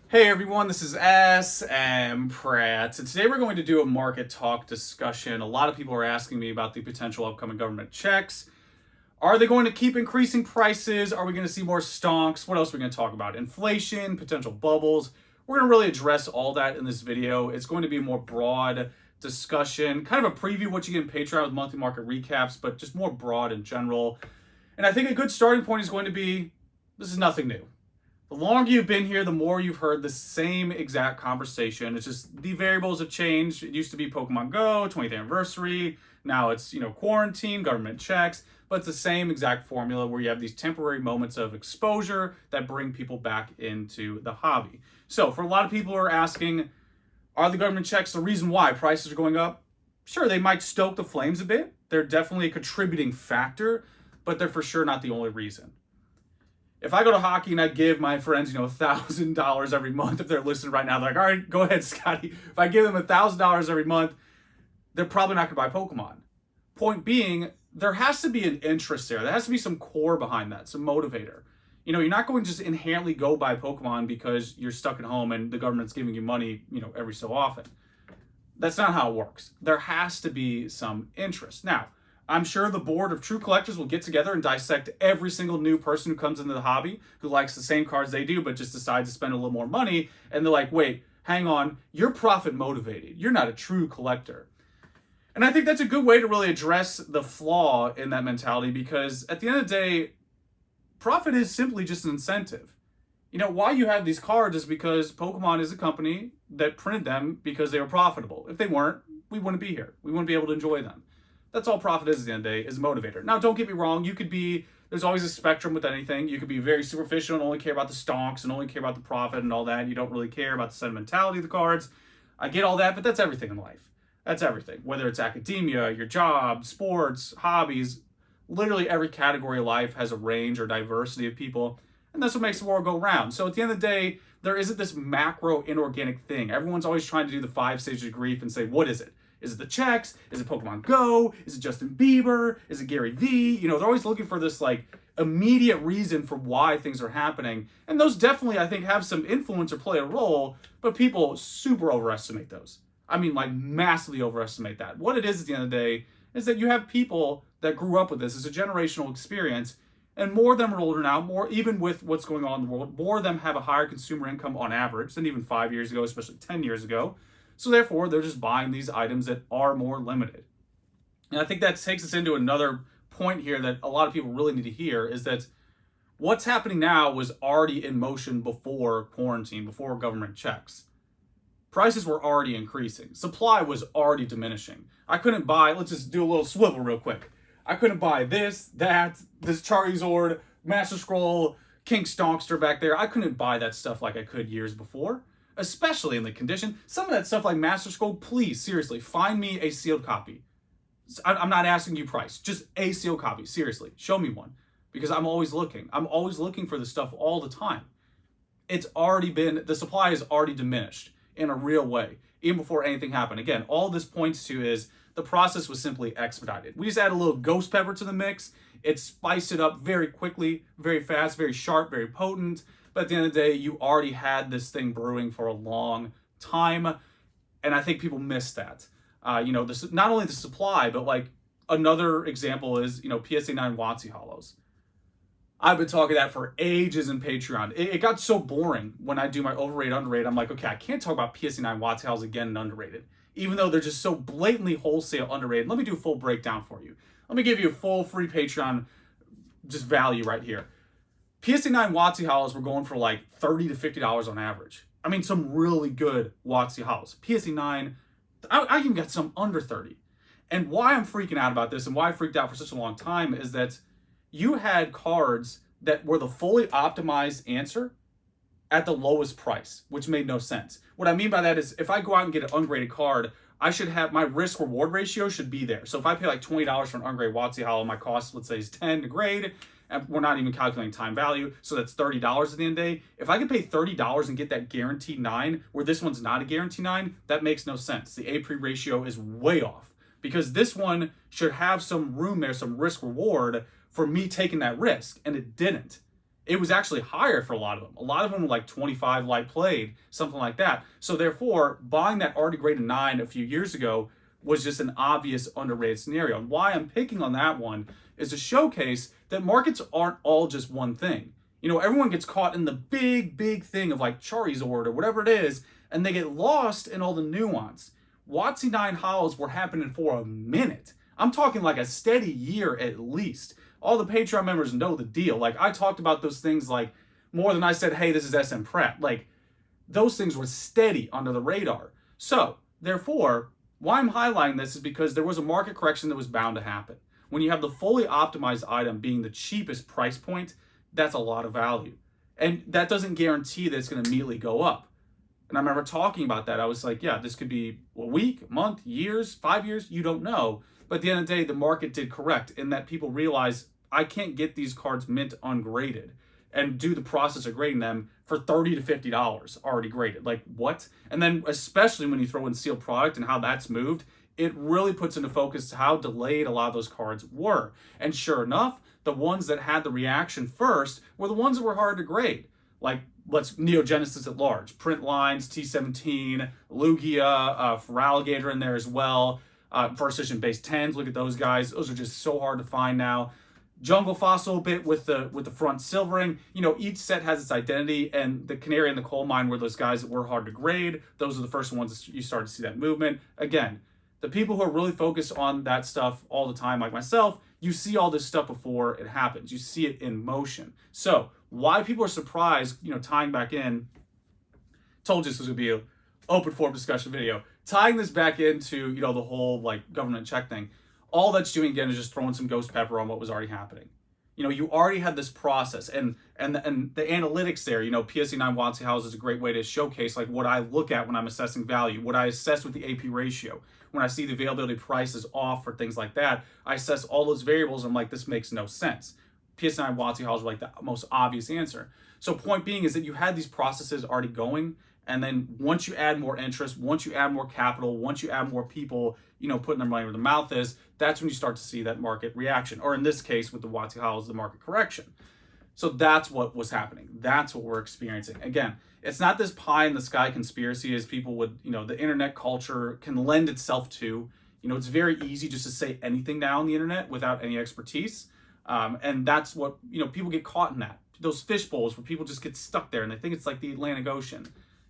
Hey everyone, this is SM Pratt, and today we're going to do a market talk discussion. A lot of people are asking me about the potential upcoming government checks. Are they going to keep increasing prices? Are we going to see more stonks? What else are we going to talk about? Inflation, potential bubbles. We're going to really address all that in this video. It's going to be a more broad discussion, kind of a preview of what you get in Patreon with monthly market recaps, but just more broad in general. And I think a good starting point is going to be, this is nothing new. The longer you've been here, the more you've heard the same exact conversation. It's just the variables have changed. It used to be Pokemon Go, 20th anniversary. Now it's, quarantine, government checks. But it's the same exact formula where you have these temporary moments of exposure that bring people back into the hobby. So for a lot of people who are asking, are the government checks the reason why prices are going up? Sure, they might stoke the flames a bit. They're definitely a contributing factor, but they're for sure not the only reason. If I go to hockey and I give my friends, $1,000 every month, if they're listening right now, they're like, all right, go ahead, Scotty. If I give them $1,000 every month, they're probably not going to buy Pokemon. Point being, there has to be an interest there. There has to be some core behind that, some motivator. You're not going to just inherently go buy Pokemon because you're stuck at home and the government's giving you money, every so often. That's not how it works. There has to be some interest. Now, I'm sure the board of true collectors will get together and dissect every single new person who comes into the hobby who likes the same cards they do, but just decides to spend a little more money. And they're like, wait, hang on, you're profit motivated. You're not a true collector. And I think that's a good way to really address the flaw in that mentality, because at the end of the day, profit is simply just an incentive. Why you have these cards is because Pokemon is a company that printed them because they were profitable. If they weren't, we wouldn't be here. We wouldn't be able to enjoy them. That's all profit is at the end of the day, is a motivator. Now, don't get me wrong. There's always a spectrum with anything. You could be very superficial and only care about the stonks and only care about the profit and all that. You don't really care about the sentimentality of the cards. I get all that, but that's everything in life. That's everything. Whether it's academia, your job, sports, hobbies, literally every category of life has a range or diversity of people. And that's what makes the world go round. So at the end of the day, there isn't this macro inorganic thing. Everyone's always trying to do the 5 stages of grief and say, what is it? Is it the checks? Is it Pokemon Go? Is it Justin Bieber? Is it Gary Vee? They're always looking for this immediate reason for why things are happening. And those definitely, I think, have some influence or play a role, but people super overestimate those. I mean, massively overestimate that. What it is at the end of the day is that you have people that grew up with this. It's a generational experience, and more of them are older now, more even with what's going on in the world, more of them have a higher consumer income on average than even 5 years ago, especially 10 years ago. So therefore, they're just buying these items that are more limited. And I think that takes us into another point here that a lot of people really need to hear, is that what's happening now was already in motion before quarantine, before government checks. Prices were already increasing. Supply was already diminishing. I couldn't buy, let's just do a little swivel real quick. I couldn't buy this Charizard, Master Scroll, King Stonkster back there. I couldn't buy that stuff like I could years before, especially in the condition. Some of that stuff like Master Scroll, please, seriously, find me a sealed copy. I'm not asking you price, just a sealed copy. Seriously, show me one, because I'm always looking. I'm always looking for this stuff all the time. The supply has already diminished in a real way, even before anything happened. Again, all this points to is the process was simply expedited. We just add a little ghost pepper to the mix. It spiced it up very quickly, very fast, very sharp, very potent. But at the end of the day, you already had this thing brewing for a long time. And I think people miss that. This, not only the supply, but another example is, PSA 9 Wotc Holos. I've been talking that for ages in Patreon. It got so boring when I do my overrated, underrated. I'm like, okay, I can't talk about PSA 9 Wotc Holos again and underrated, even though they're just so blatantly wholesale underrated. Let me do a full breakdown for you. Let me give you a full free Patreon just value right here. PSA 9 Wotc Holos were going for $30 to $50 on average. I mean, some really good Wotc Holos. PSA 9, I even got some under 30. And why I'm freaking out about this and why I freaked out for such a long time is that you had cards that were the fully optimized answer at the lowest price, which made no sense. What I mean by that is if I go out and get an ungraded card, I should have my risk reward ratio should be there. So if I pay $20 for an ungraded Wotc Holo, my cost, let's say, is 10 to grade, and we're not even calculating time value, so that's $30 at the end of the day. If I can pay $30 and get that guaranteed 9, where this one's not a guaranteed 9, that makes no sense. The A-pre ratio is way off, because this one should have some room there, some risk reward for me taking that risk, and it didn't. it was actually higher for a lot of them. A lot of them were like 25 light played, something like that. So therefore, buying that already graded 9 a few years ago was just an obvious underrated scenario. And why I'm picking on that one is to showcase that markets aren't all just one thing. You know, everyone gets caught in the big thing of like Charizard or whatever it is, and they get lost in all the nuance. Wotc 9 holos were happening for a minute. I'm talking like a steady year at least. All the Patreon members know the deal. Like, I talked about those things like more than I said, hey, this is SM Pratt. Like, those things were steady under the radar. So, therefore, why I'm highlighting this is because there was a market correction that was bound to happen. When you have the fully optimized item being the cheapest price point, that's a lot of value. And that doesn't guarantee that it's going to immediately go up. And I remember talking about that. I was like, yeah, this could be a week, month, years, 5 years, you don't know. But at the end of the day, the market did correct in that people realized I can't get these cards mint ungraded and do the process of grading them for $30 to $50 already graded. Like, what? And then especially when you throw in sealed product and how that's moved, it really puts into focus how delayed a lot of those cards were. And sure enough, the ones that had the reaction first were the ones that were hard to grade. Like, let's Neo Genesis at large, Print Lines, T17, Lugia, for Alligator in there as well. First edition base 10s, look at those guys. Those are just so hard to find now. Jungle Fossil bit with the front silvering. You know, each set has its identity, and the Canary and the Coal Mine were those guys that were hard to grade. Those are the first ones that you started to see that movement. Again, the people who are really focused on that stuff all the time, like myself, you see all this stuff before it happens. You see it in motion. So why people are surprised, you know, tying back in, told you this was going to be an open forum discussion video, tying this back into, you know, the whole like government check thing. All that's doing again is just throwing some ghost pepper on what was already happening. You know, you already had this process, and the analytics there. You know, PSE 9 Wotc house is a great way to showcase like what I look at when I'm assessing value, what I assess with the AP ratio. When I see the availability prices off or things like that, I assess all those variables. I'm like, this makes no sense. PSE 9 Wotc house were like the most obvious answer. So point being is that you had these processes already going, and then once you add more interest, once you add more capital, once you add more people, you know, putting their money where their mouth is, that's when you start to see that market reaction. Or in this case, with the Wotc house, the market correction. So that's what was happening. That's what we're experiencing. Again, it's not this pie in the sky conspiracy as people would, you know, the internet culture can lend itself to. You know, it's very easy just to say anything now on the internet without any expertise. And that's what, you know, people get caught in that. Those fish bowls where people just get stuck there and they think it's like the Atlantic Ocean.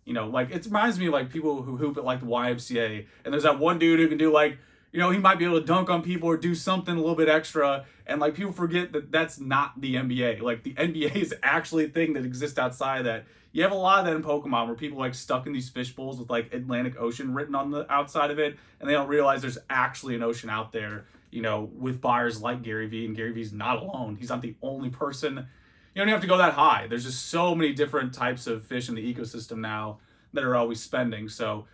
You know, like it reminds me of like people who hoop at like the YMCA, and there's that one dude who can do like, you know, he might be able to dunk on people or do something a little bit extra, and like people forget that that's not the NBA. Like the NBA is actually a thing that exists outside of that. You have a lot of that in Pokemon where people are like stuck in these fish bowls with like Atlantic Ocean written on the outside of it, and they don't realize there's actually an ocean out there, you know, with buyers like Gary Vee, and Gary Vee's not alone. He's not the only person. You don't even have to go that high. There's just so many different types of fish in the ecosystem now that are always spending. So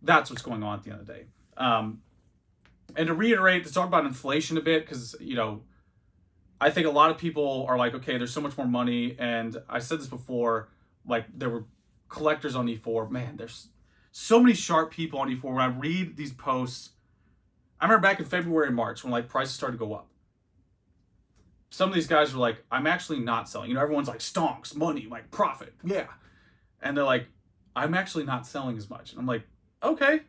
that's what's going on at the end of the day. And to reiterate, to talk about inflation a bit, because, you know, I think a lot of people are like, okay, there's so much more money. And I said this before, like there were collectors on E4. Man, there's so many sharp people on E4. When I read these posts, I remember back in February and March when like prices started to go up. Some of these guys were like, I'm actually not selling. You know, everyone's like, stonks, money, like profit. Yeah. And they're like, I'm actually not selling as much. And I'm like, okay,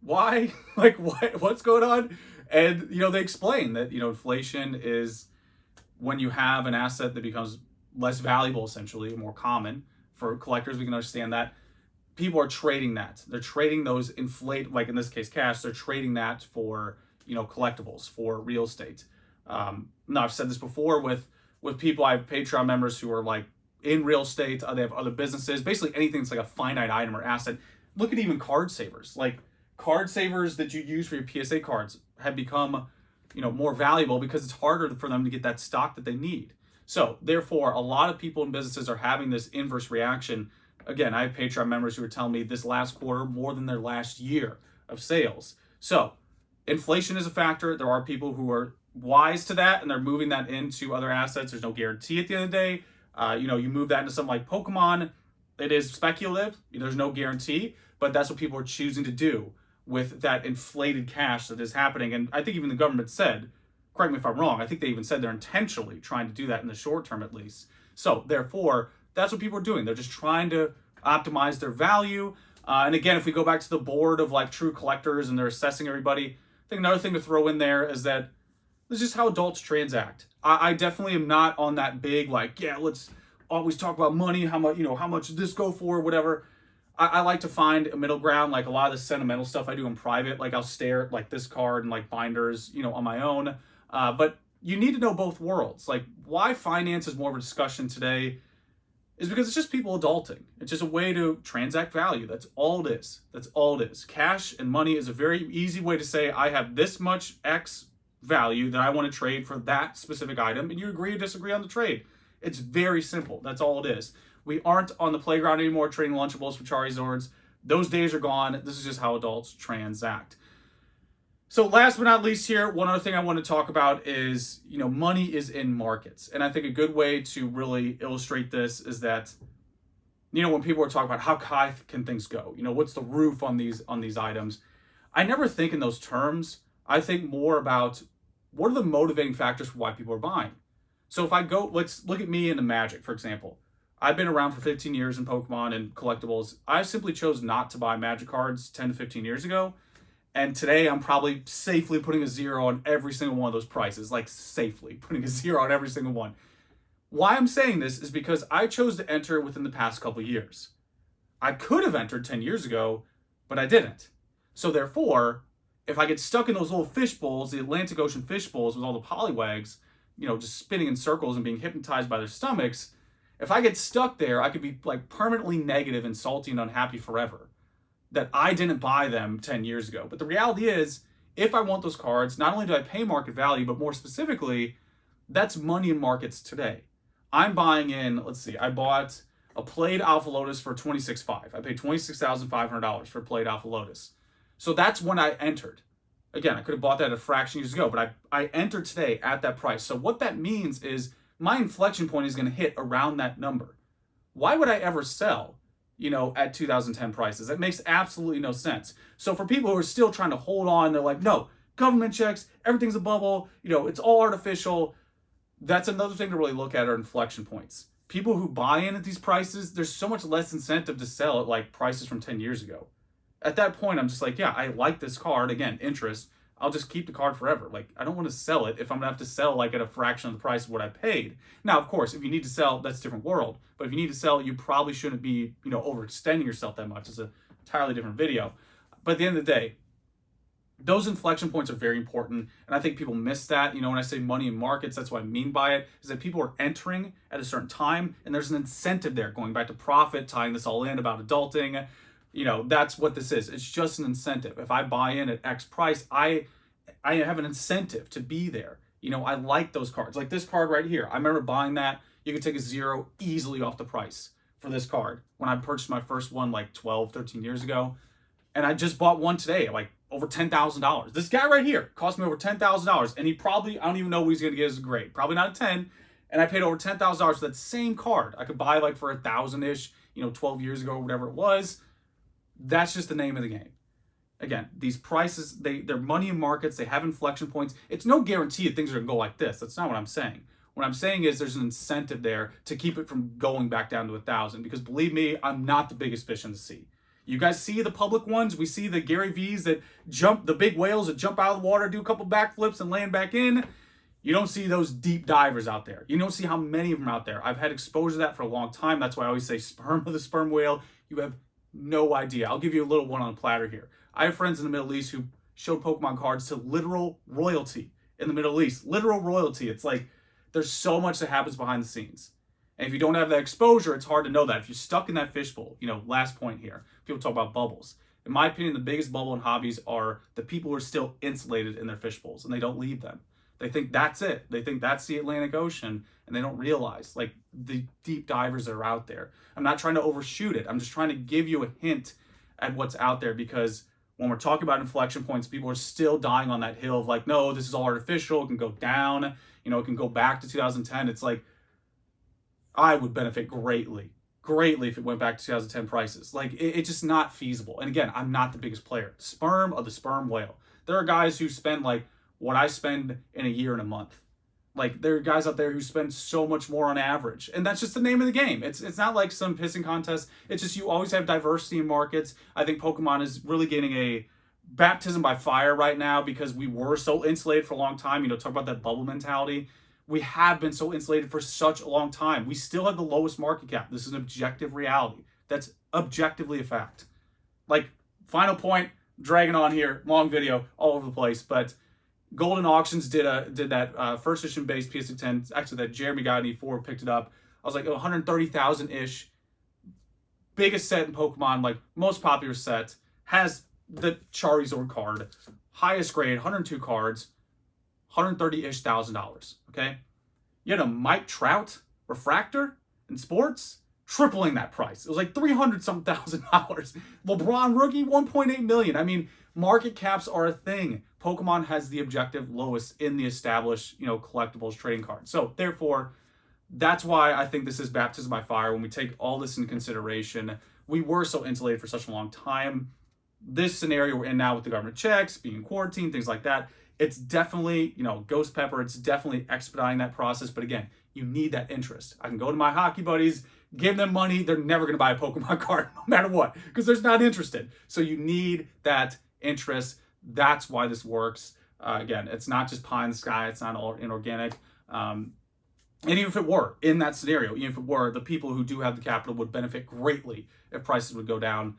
why? Like, what's going on? And, you know, they explain that, you know, inflation is when you have an asset that becomes less valuable, essentially, more common for collectors. We can understand that. People are trading that. They're trading those like in this case, cash. They're trading that for, you know, collectibles, for real estate. Now, I've said this before with people. I have Patreon members who are like in real estate. They have other businesses. Basically, anything that's like a finite item or asset. Look at even card savers. Like card savers that you use for your PSA cards have become, you know, more valuable because it's harder for them to get that stock that they need. So therefore, a lot of people and businesses are having this inverse reaction. Again, I have Patreon members who are telling me this last quarter more than their last year of sales. So inflation is a factor. There are people who are wise to that and they're moving that into other assets. There's no guarantee at the end of the day. You know, you move that into something like Pokemon, it is speculative. There's no guarantee, but that's what people are choosing to do with that inflated cash that is happening. And I think even the government said, correct me if I'm wrong, I think they even said they're intentionally trying to do that in the short term at least. So therefore, that's what people are doing. They're just trying to optimize their value. And again, if we go back to the board of like true collectors and they're assessing everybody, I think another thing to throw in there is that this is just how adults transact. I definitely am not on that big like, yeah, let's always talk about money, how much, how much does this go for, whatever. I like to find a middle ground. Like a lot of the sentimental stuff I do in private, like I'll stare at like this card and like binders, on my own. But you need to know both worlds. Like why finance is more of a discussion today is because it's just people adulting. It's just a way to transact value. That's all it is. That's all it is. Cash and money is a very easy way to say I have this much X value that I want to trade for that specific item, and you agree or disagree on the trade. It's very simple. That's all it is. We aren't on the playground anymore trading Lunchables for Charizards. Those days are gone. This is just how adults transact. So last but not least here, one other thing I want to talk about is, money is in markets. And I think a good way to really illustrate this is that, when people are talking about how high can things go, what's the roof on these items, I never think in those terms. I think more about what are the motivating factors for why people are buying. So if I go, let's look at me in the Magic, for example. I've been around for 15 years in Pokemon and collectibles. I simply chose not to buy Magic cards 10 to 15 years ago. And today I'm probably safely putting a 0 on every single one of those prices, like safely putting a 0 on every single one. Why I'm saying this is because I chose to enter within the past couple years. I could have entered 10 years ago, but I didn't. So therefore, if I get stuck in those little fish bowls, the Atlantic Ocean fish bowls with all the pollywags, just spinning in circles and being hypnotized by their stomachs, if I get stuck there, I could be like permanently negative and salty and unhappy forever that I didn't buy them 10 years ago. But the reality is, if I want those cards, not only do I pay market value, but more specifically, that's money in markets today. I'm buying in, let's see, I bought a played Alpha Lotus for $26,500. I paid $26,500 for a played Alpha Lotus. So that's when I entered. Again, I could have bought that a fraction years ago, but I entered today at that price. So what that means is my inflection point is going to hit around that number. Why would I ever sell, at 2010 prices? That makes absolutely no sense. So for people who are still trying to hold on, they're like, no, government checks, everything's a bubble, it's all artificial. That's another thing to really look at are inflection points. People who buy in at these prices, there's so much less incentive to sell at like prices from 10 years ago. At that point, I'm just like, yeah, I like this card. Again, interest. I'll just keep the card forever. Like, I don't want to sell it if I'm going to have to sell like at a fraction of the price of what I paid. Now, of course, if you need to sell, that's a different world. But if you need to sell, you probably shouldn't be, overextending yourself that much. It's an entirely different video. But at the end of the day, those inflection points are very important. And I think people miss that. When I say money in markets, that's what I mean by it, is that people are entering at a certain time and there's an incentive there, going back to profit, tying this all in about adulting. That's what this is. It's just an incentive. If I buy in at X price, I have an incentive to be there. I like those cards. Like this card right here. I remember buying that. You could take a 0 easily off the price for this card when I purchased my first one like 12, 13 years ago. And I just bought one today at like over $10,000. This guy right here cost me over $10,000. And he probably, I don't even know what he's going to get as a grade. Probably not a 10. And I paid over $10,000 for that same card. I could buy like for 1,000-ish, 12 years ago, or whatever it was. That's just the name of the game. Again, these prices, they're money in markets. They have inflection points. It's no guarantee that things are going to go like this. That's not what I'm saying. What I'm saying is there's an incentive there to keep it from going back down to 1,000. Because believe me, I'm not the biggest fish in the sea. You guys see the public ones. We see the Gary V's that jump, the big whales that jump out of the water, do a couple backflips and land back in. You don't see those deep divers out there. You don't see how many of them are out there. I've had exposure to that for a long time. That's why I always say sperm of the sperm whale. You have no idea. I'll give you a little one on a platter here. I have friends in the Middle East who showed Pokemon cards to literal royalty in the Middle East. Literal royalty. It's like there's so much that happens behind the scenes. And if you don't have that exposure, it's hard to know that. If you're stuck in that fishbowl, last point here, people talk about bubbles. In my opinion, the biggest bubble in hobbies are the people who are still insulated in their fishbowls and they don't leave them. They think that's it. They think that's the Atlantic Ocean and they don't realize like the deep divers that are out there. I'm not trying to overshoot it. I'm just trying to give you a hint at what's out there because when we're talking about inflection points, people are still dying on that hill of like, no, this is all artificial. It can go down. It can go back to 2010. It's like, I would benefit greatly if it went back to 2010 prices. Like, it's just not feasible. And again, I'm not the biggest player. Sperm of the sperm whale. There are guys who spend like what I spend in a year and a month. Like, there are guys out there who spend so much more on average, and that's just the name of the game. It's not like some pissing contest. It's just you always have diversity in markets. I think Pokemon is really getting a baptism by fire right now because we were so insulated for a long time. You know, talk about that bubble mentality. We have been so insulated for such a long time. We still have the lowest market cap. This is an objective reality. That's objectively a fact. Like, final point, dragging on here, long video, all over the place, but Golden Auctions did that first edition base PS10. Actually, that Jeremy got in E4, picked it up. I was like 130,000 ish. Biggest set in Pokemon, like most popular set. Has the Charizard card, highest grade, 102 cards, 130 ish thousand dollars. Okay, you had a Mike Trout refractor in sports, tripling that price. It was like 300 some thousand dollars. LeBron rookie, 1.8 million. I mean, market caps are a thing. Pokemon has the objective lowest in the established, you know, collectibles trading cards. So therefore, that's why I think this is baptism by fire. When we take all this into consideration, we were so insulated for such a long time. This scenario we're in now with the government checks, being quarantined, things like that, it's definitely, you know, Ghost Pepper, it's definitely expediting that process. But again, you need that interest. I can go to my hockey buddies, give them money, they're never going to buy a Pokemon card no matter what, because they're not interested. So you need that interest. That's why this works. Again, it's not just pie in the sky. It's not all inorganic. And even if it were, in that scenario, even if it were, the people who do have the capital would benefit greatly if prices would go down.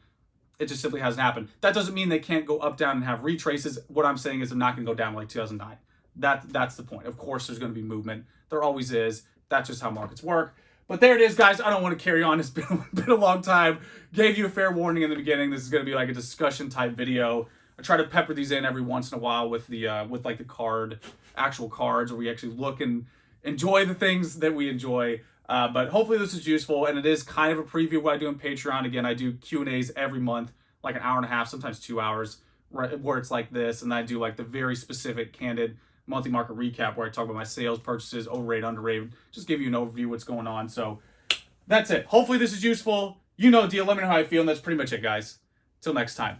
It just simply hasn't happened. That doesn't mean they can't go up, down, and have retraces. What I'm saying is they're not going to go down like 2009. That's the point. Of course, there's going to be movement. There always is. That's just how markets work. But there it is, guys. I don't want to carry on. It's been a long time. Gave you a fair warning in the beginning. This is going to be like a discussion type video. I try to pepper these in every once in a while with the like the actual cards, where we actually look and enjoy the things that we enjoy. But hopefully this is useful, and it is kind of a preview of what I do on Patreon. Again, I do Q&As every month, like an hour and a half, sometimes 2 hours, where it's like this, and I do like the very specific, candid monthly market recap where I talk about my sales, purchases, overrated, underrated, just give you an overview of what's going on. So that's it. Hopefully this is useful. You know the deal. Let me know how I feel, and that's pretty much it, guys. Till next time.